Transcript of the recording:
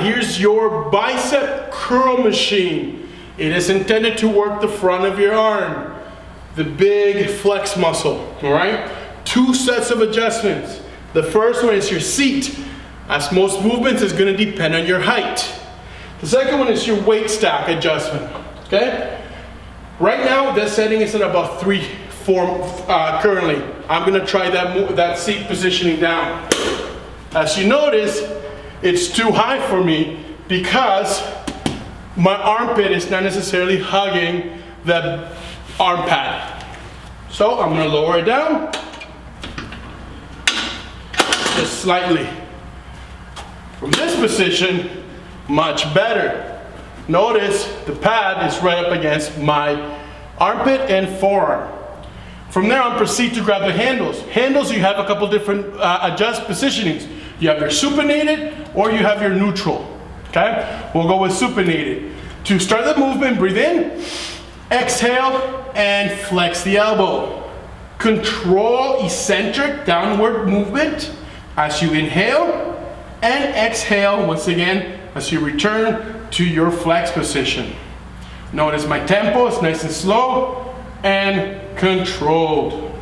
here's your bicep curl machine. It is intended to work the front of your arm, the big flex muscle, all right? 2 sets of adjustments. The first one is your seat, as most movements is gonna depend on your height. The second one is your weight stack adjustment, okay? Right now, that setting is at about 3-4 currently. I'm gonna try that seat positioning down. As you notice, it's too high for me because my armpit is not necessarily hugging the arm pad. So I'm gonna lower it down, just slightly. From this position, much better. Notice the pad is right up against my armpit and forearm. From there on, proceed to grab the handles. Handles, you have a couple different positionings. You have your supinated or you have your neutral, okay? We'll go with supinated. To start the movement, breathe in, exhale, and flex the elbow. Control eccentric downward movement as you inhale, and exhale once again as you return to your flex position. Notice my tempo is nice and slow and controlled.